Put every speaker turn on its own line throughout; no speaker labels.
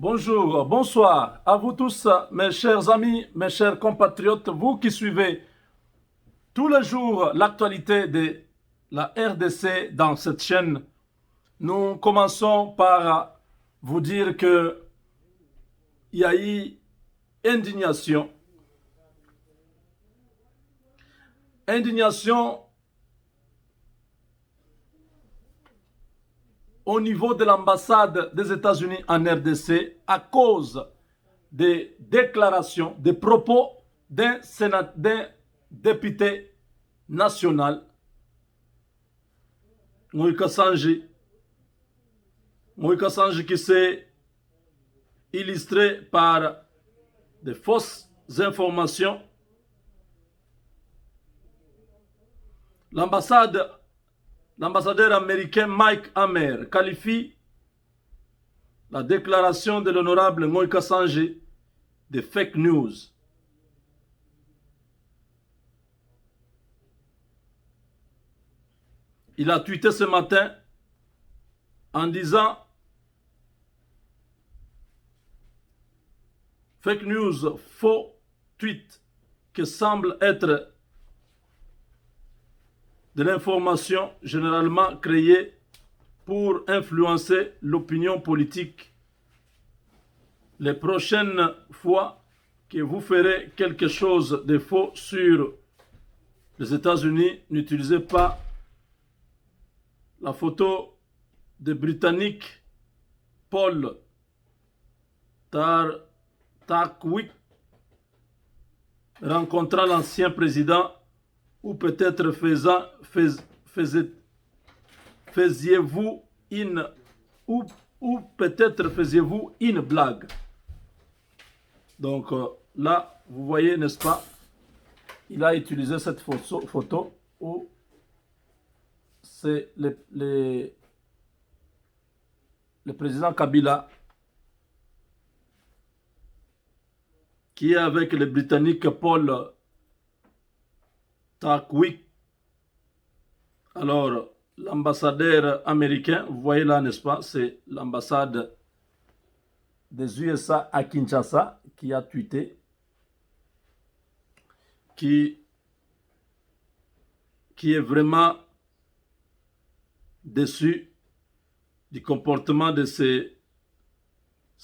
Bonjour, bonsoir à vous tous, mes chers amis, mes chers compatriotes, vous qui suivez tous les jours l'actualité de la RDC dans cette chaîne. Nous commençons par vous dire que il y a eu indignation. Indignation au niveau de l'ambassade des États-Unis en RDC à cause des déclarations, des propos d'un député national, Moïka Sanji, qui s'est illustré par de fausses informations. L'ambassadeur américain Mike Hammer qualifie la déclaration de l'honorable Moïka Sanji de fake news. Il a tweeté ce matin en disant fake news, faux tweet qui semble être de l'information généralement créée pour influencer l'opinion politique. Les prochaines fois que vous ferez quelque chose de faux sur les États-Unis, n'utilisez pas la photo de Britannique Paul Takwick rencontrant l'ancien président, ou peut-être faisiez-vous une une blague. Donc là, vous voyez, n'est-ce pas, il a utilisé cette photo où c'est le président Kabila qui est avec le Britannique Paul Takwick. Alors, l'ambassadeur américain, vous voyez là, n'est-ce pas, c'est l'ambassade des USA à Kinshasa qui a tweeté, qui est vraiment déçu du comportement de ce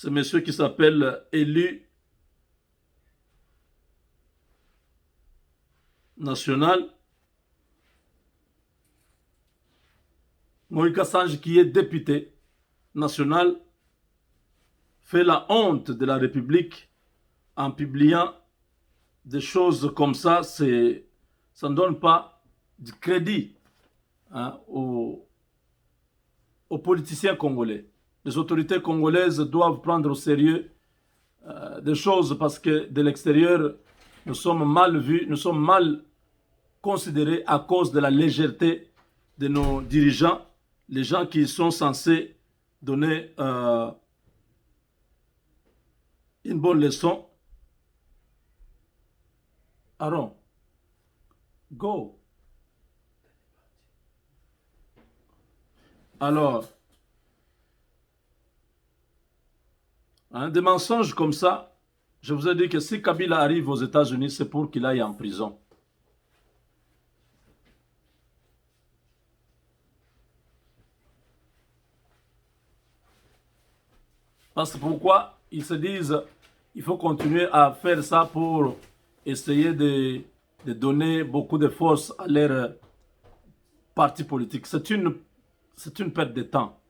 monsieur qui s'appelle élu national, Moïka Sanji, qui est député national, fait la honte de la République en publiant des choses comme ça. Ça ne donne pas du crédit, hein, aux politiciens congolais. Les autorités congolaises doivent prendre au sérieux des choses, parce que de l'extérieur, nous sommes mal vus, nous sommes mal considérés à cause de la légèreté de nos dirigeants, les gens qui sont censés donner une bonne leçon. Aaron, go. Alors, hein, des mensonges comme ça, je vous ai dit que si Kabila arrive aux États-Unis, c'est pour qu'il aille en prison. Parce que pourquoi ils se disent il faut continuer à faire ça pour essayer de donner beaucoup de force à leur parti politique. C'est une perte de temps.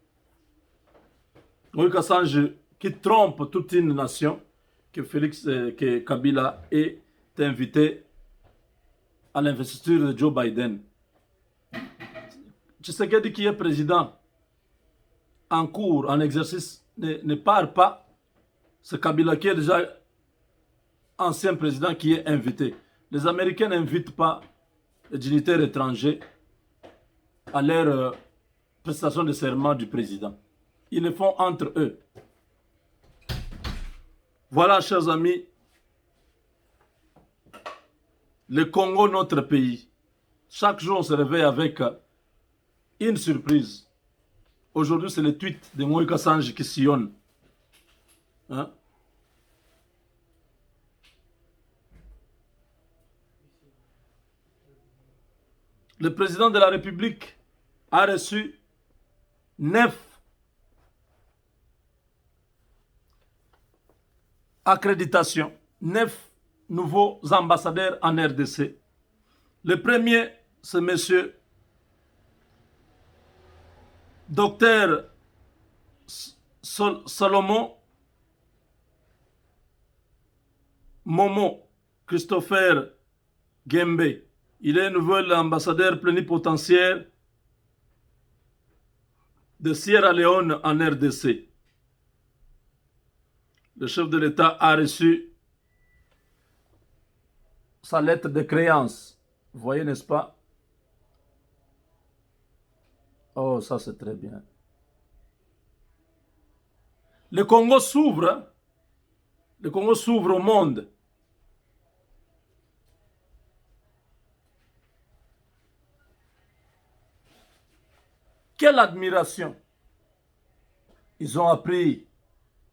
Moïka Sanji qui trompe toute une nation, que Kabila est invité à l'investiture de Joe Biden. Tshisekedi, qui est président en cours, en exercice, ne part pas. C'est Kabila qui est déjà ancien président qui est invité. Les Américains n'invitent pas les dignitaires étrangers à leur prestation de serment du président. Ils le font entre eux. Voilà, chers amis, le Congo, notre pays. Chaque jour, on se réveille avec une surprise. Aujourd'hui, c'est le tweet de Moïka Sanji qui sillonne. Hein? Le président de la République a reçu 9 accréditations, 9 nouveaux ambassadeurs en RDC. Le premier, c'est M. Dr Salomon Momo Christopher Gembe. Il est nouvel ambassadeur plénipotentiaire de Sierra Leone en RDC. Le chef de l'État a reçu sa lettre de créance. Vous voyez, n'est-ce pas? Oh, ça c'est très bien. Le Congo s'ouvre. Le Congo s'ouvre au monde. Quelle admiration! Ils ont appris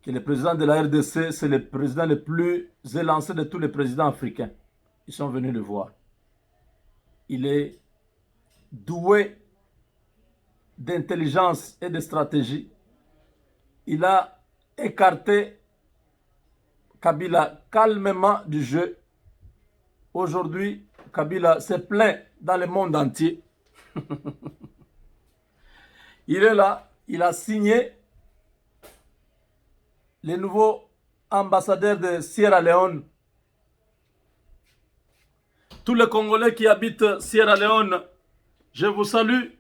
que le président de la RDC, c'est le président le plus élancé de tous les présidents africains. Ils sont venus le voir. Il est doué d'intelligence et de stratégie. Il a écarté Kabila calmement du jeu. Aujourd'hui, Kabila se plaint dans le monde entier. Il est là, il a signé le nouveau ambassadeur de Sierra Leone. Tous les Congolais qui habitent Sierra Leone, je vous salue.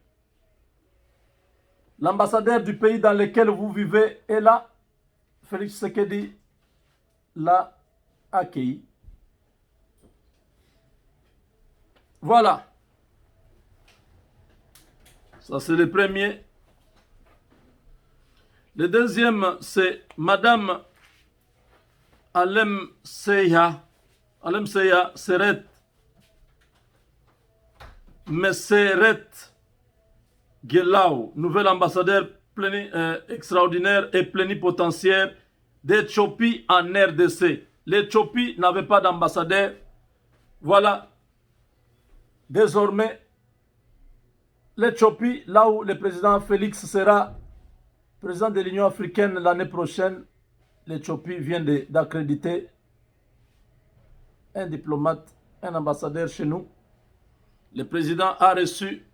L'ambassadeur du pays dans lequel vous vivez est là. Félix Tshisekedi l'a accueilli. Voilà. Ça, c'est le premier. Le deuxième, c'est Madame Alem Seya Seret Meseret Gelau, nouvel ambassadeur extraordinaire et plénipotentiaire d'Éthiopie en RDC. L'Éthiopie n'avait pas d'ambassadeur. Voilà. Désormais, l'Éthiopie, là où le président Félix sera président de l'Union africaine l'année prochaine, l'Éthiopie vient d'accréditer un diplomate, un ambassadeur chez nous. Le président a reçu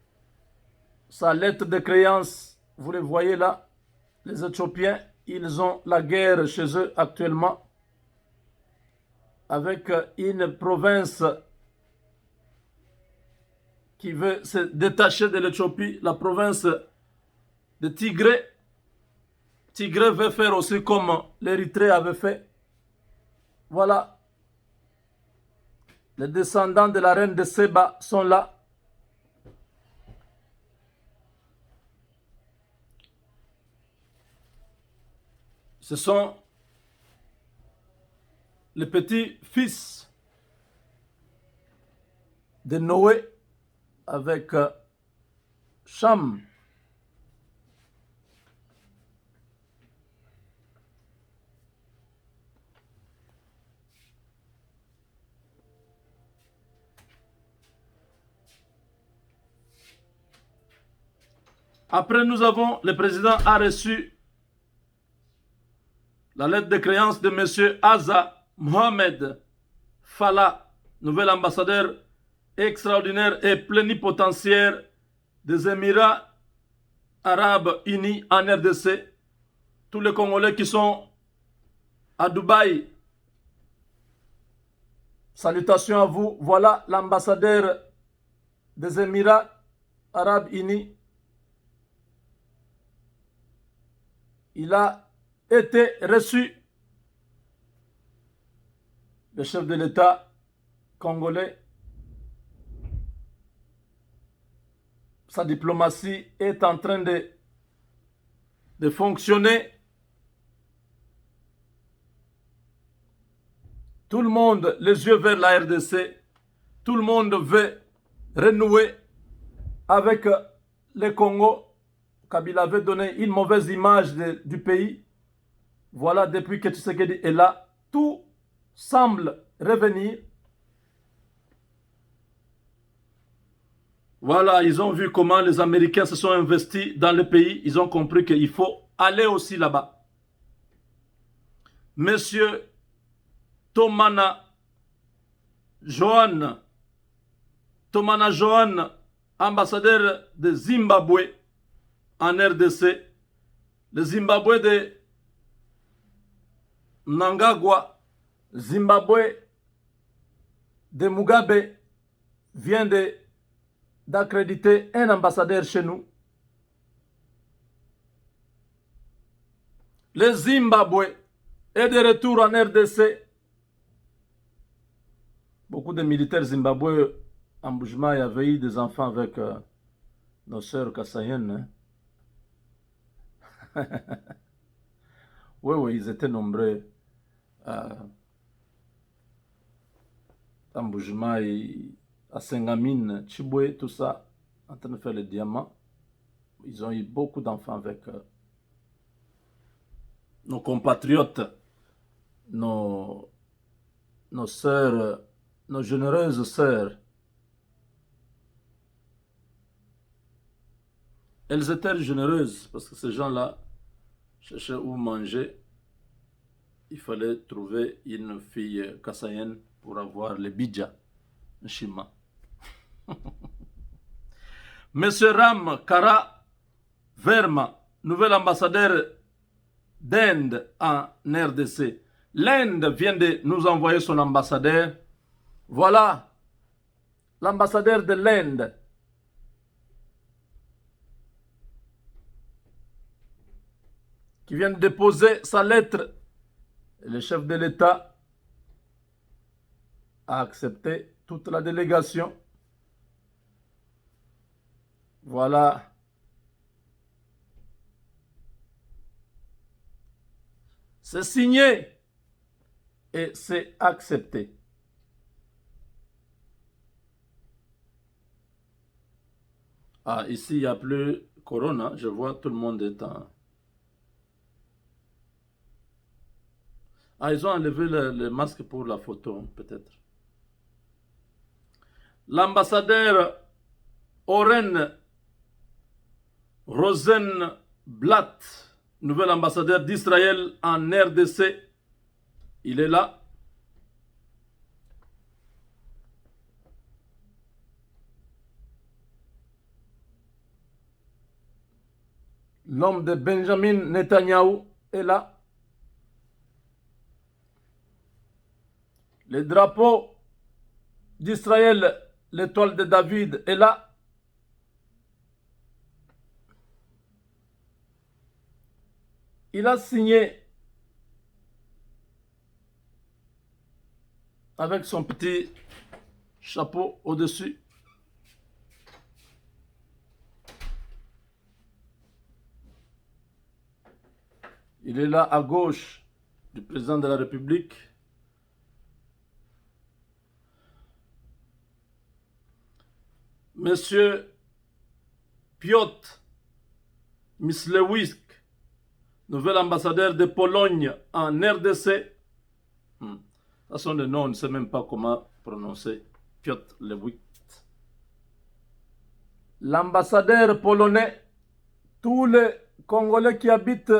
sa lettre de créance. Vous le voyez là. Les Éthiopiens, ils ont la guerre chez eux actuellement avec une province qui veut se détacher de l'Éthiopie, la province de Tigré. Tigré veut faire aussi comme l'Érythrée avait fait. Voilà. Les descendants de la reine de Séba sont là. Ce sont les petits-fils de Noé avec Cham. Après, nous avons, le président a reçu la lettre de créance de M. Aza Mohamed Fala, nouvel ambassadeur extraordinaire et plénipotentiaire des Émirats Arabes Unis en RDC. Tous les Congolais qui sont à Dubaï, salutations à vous. Voilà l'ambassadeur des Émirats Arabes Unis. Il a été reçu. Le chef de l'État congolais, sa diplomatie est en train de fonctionner. Tout le monde, les yeux vers la RDC, tout le monde veut renouer avec le Congo. Kabila avait donné une mauvaise image du pays. Voilà, depuis que Tshisekedi est là, tout semble revenir. Voilà, ils ont vu comment les Américains se sont investis dans le pays. Ils ont compris qu'il faut aller aussi là-bas. Monsieur Tomana Johan, ambassadeur de Zimbabwe en RDC, le Zimbabwe de Mnangagwa, Zimbabwe de Mugabe vient d'accréditer un ambassadeur chez nous. Le Zimbabwe est de retour en RDC. Beaucoup de militaires zimbabwe en Boujma avaient eu des enfants avec nos sœurs kassayennes. Hein? Oui, ils étaient nombreux en Boujma et à Sengamine, Chiboué, tout ça, en train de faire les diamants. Ils ont eu beaucoup d'enfants avec nos compatriotes, nos sœurs, nos généreuses sœurs. Elles étaient généreuses parce que ces gens-là cherchaient où manger. Il fallait trouver une fille kassayenne pour avoir les bidja, un chima. Monsieur Ram Kara Verma, nouvel ambassadeur d'Inde en RDC. L'Inde vient de nous envoyer son ambassadeur. Voilà l'ambassadeur de l'Inde. Qui vient de déposer sa lettre. Et le chef de l'État a accepté toute la délégation. Voilà. C'est signé et c'est accepté. Ah, ici, il n'y a plus Corona. Je vois tout le monde est en... Ah, ils ont enlevé le masque pour la photo, peut-être. L'ambassadeur Oren Rosenblatt, nouvel ambassadeur d'Israël en RDC, il est là. L'homme de Benjamin Netanyahu est là. Le drapeau d'Israël, l'étoile de David, est là. Il a signé avec son petit chapeau au-dessus. Il est là à gauche du président de la République. Monsieur Piotr Myslewicz, nouvel ambassadeur de Pologne en RDC. Ça sont des noms, on ne sait même pas comment prononcer. Piotr Lewicz. L'ambassadeur polonais, tous les Congolais qui habitent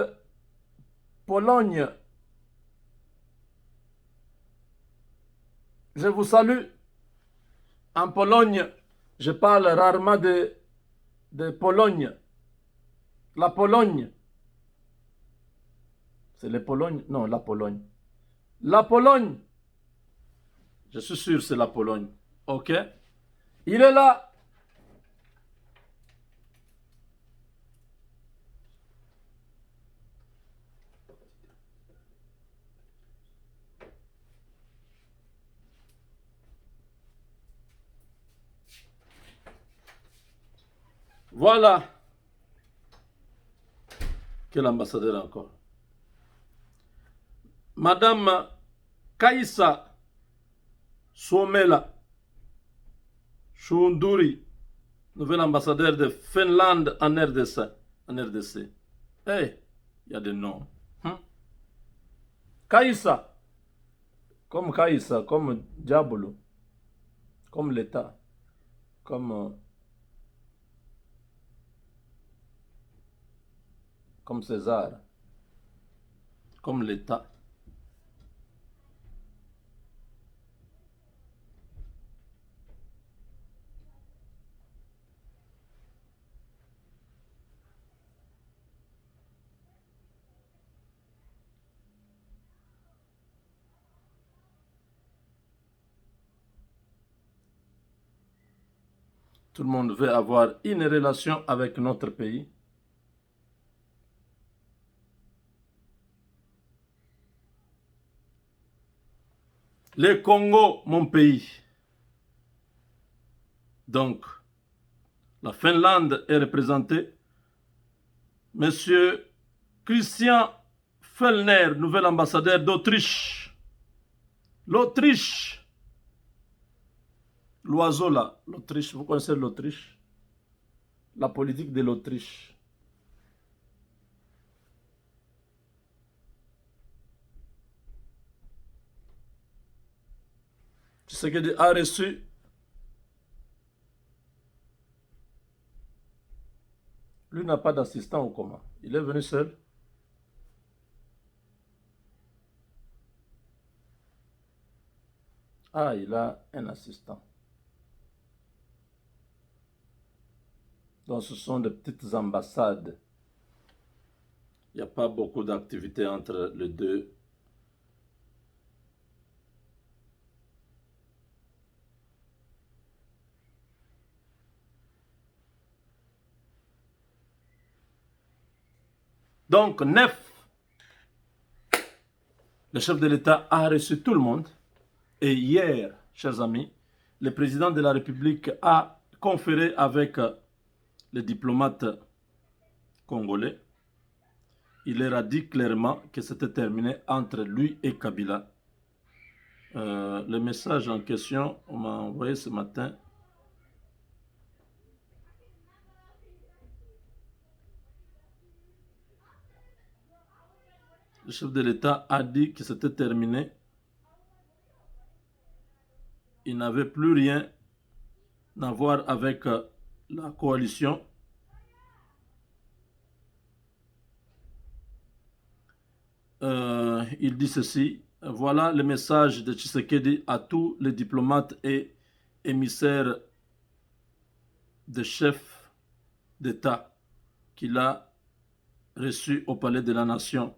Pologne, je vous salue. En Pologne, je parle rarement de Pologne. La Pologne. C'est la Pologne? Non, la Pologne. La Pologne. Je suis sûr c'est la Pologne. Ok? Il est là. Voilà. Quel ambassadeur encore? Madame Kaïsa Suomela Shunduri, nouvel ambassadeur de Finlande en RDC. Hey, il y a des noms. Kaïssa, comme Diabolo, comme l'État, comme César, comme l'État. Tout le monde veut avoir une relation avec notre pays. Le Congo, mon pays. Donc, la Finlande est représentée. Monsieur Christian Fellner, nouvel ambassadeur d'Autriche. L'Autriche. L'oiseau là, l'Autriche, vous connaissez l'Autriche? La politique de l'Autriche. Tshisekedi a reçu lui n'a pas d'assistant ou comment? Il est venu seul. Ah, il a un assistant. Donc ce sont des petites ambassades. Il n'y a pas beaucoup d'activités entre les deux. Donc, 9, le chef de l'État a reçu tout le monde. Et hier, chers amis, le président de la République a conféré avec les diplomates congolais. Il leur a dit clairement que c'était terminé entre lui et Kabila. Le message en question, on m'a envoyé ce matin. Le chef de l'État a dit que c'était terminé. Il n'avait plus rien à voir avec la coalition. Il dit ceci. Voilà le message de Tshisekedi à tous les diplomates et émissaires des chefs d'État qu'il a reçus au Palais de la Nation.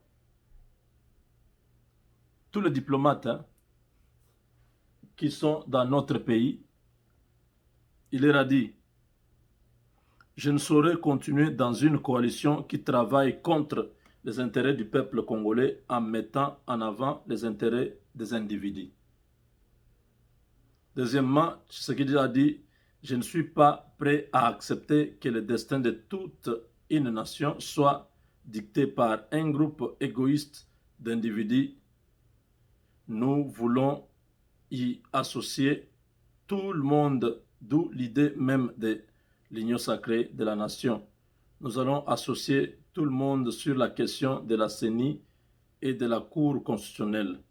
Tous les diplomates qui sont dans notre pays, il leur a dit, je ne saurais continuer dans une coalition qui travaille contre les intérêts du peuple congolais en mettant en avant les intérêts des individus. Deuxièmement, ce qu'il a dit, je ne suis pas prêt à accepter que le destin de toute une nation soit dicté par un groupe égoïste d'individus. Nous voulons y associer tout le monde, d'où l'idée même de l'union sacrée de la nation. Nous allons associer tout le monde sur la question de la CENI et de la Cour constitutionnelle.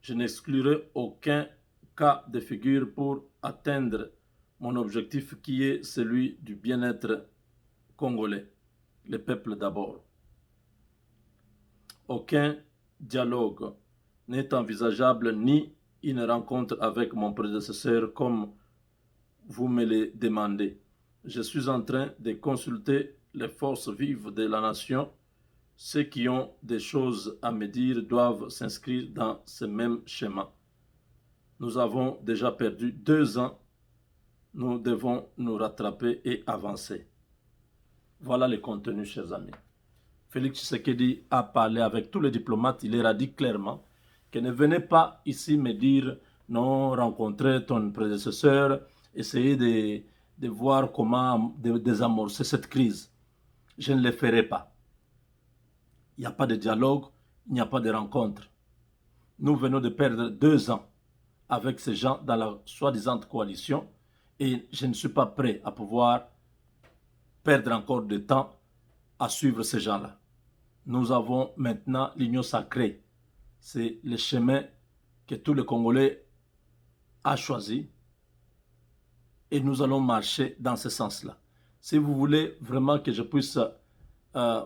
Je n'exclurai aucun cas de figure pour atteindre mon objectif qui est celui du bien-être congolais, le peuple d'abord. Aucun dialogue n'est envisageable ni une rencontre avec mon prédécesseur comme vous me le demandez. Je suis en train de consulter les forces vives de la nation. Ceux qui ont des choses à me dire doivent s'inscrire dans ce même schéma. Nous avons déjà perdu 2 ans. Nous devons nous rattraper et avancer. Voilà le contenu, chers amis. Félix Tshisekedi a parlé avec tous les diplomates. Il leur a dit clairement que ne venez pas ici me dire non, rencontrer ton prédécesseur, essayer de voir comment désamorcer cette crise. Je ne le ferai pas. Il n'y a pas de dialogue, il n'y a pas de rencontre. Nous venons de perdre 2 ans avec ces gens dans la soi-disant coalition et je ne suis pas prêt à pouvoir perdre encore de temps à suivre ces gens-là. Nous avons maintenant l'union sacrée. c'est le chemin que tous les Congolais ont choisi. Et nous allons marcher dans ce sens-là. Si vous voulez vraiment que je puisse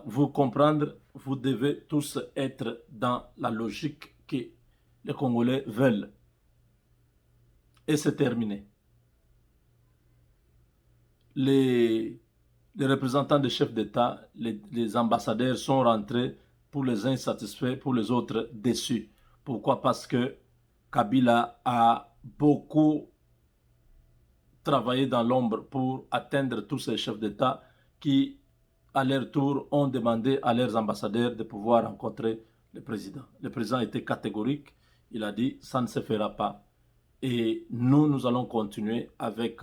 vous comprendre, vous devez tous être dans la logique que les Congolais veulent. Et c'est terminé. Les représentants des chefs d'État, les ambassadeurs sont rentrés, pour les uns satisfaits, pour les autres déçus. Pourquoi? Parce que Kabila a beaucoup travaillé dans l'ombre pour atteindre tous ces chefs d'État qui, à leur tour, ont demandé à leurs ambassadeurs de pouvoir rencontrer le président. Le président était catégorique. Il a dit, ça ne se fera pas. Et nous allons continuer avec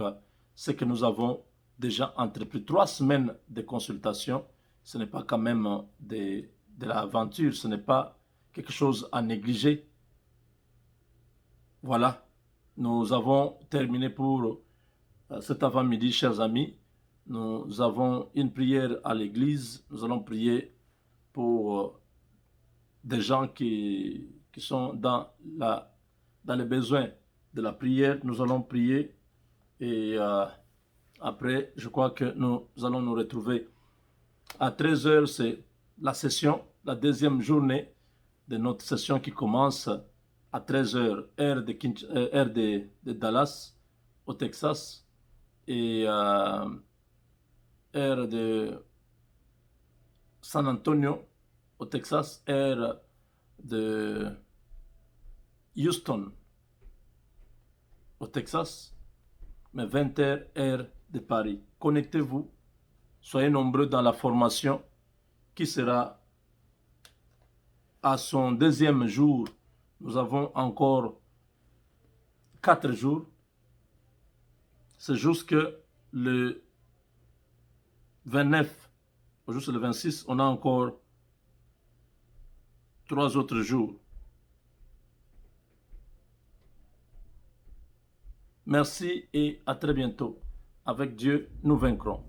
ce que nous avons déjà entrepris. 3 semaines de consultation, ce n'est pas quand même de l'aventure, ce n'est pas quelque chose à négliger. Voilà, nous avons terminé pour cet avant-midi, chers amis. Nous avons une prière à l'église. Nous allons prier pour des gens qui sont dans les besoins de la prière. Nous allons prier et après, je crois que nous allons nous retrouver à 13h. C'est la session, la deuxième journée de notre session qui commence à 13h, heure de Dallas, au Texas, et heure de San Antonio, au Texas, heure de Houston, au Texas, mais 20h, heure de Paris. Connectez-vous, soyez nombreux dans la formation qui sera à son deuxième jour. Nous avons encore 4 jours. C'est jusque le 29, juste le 26, on a encore 3 autres jours. Merci et à très bientôt. Avec Dieu, nous vaincrons.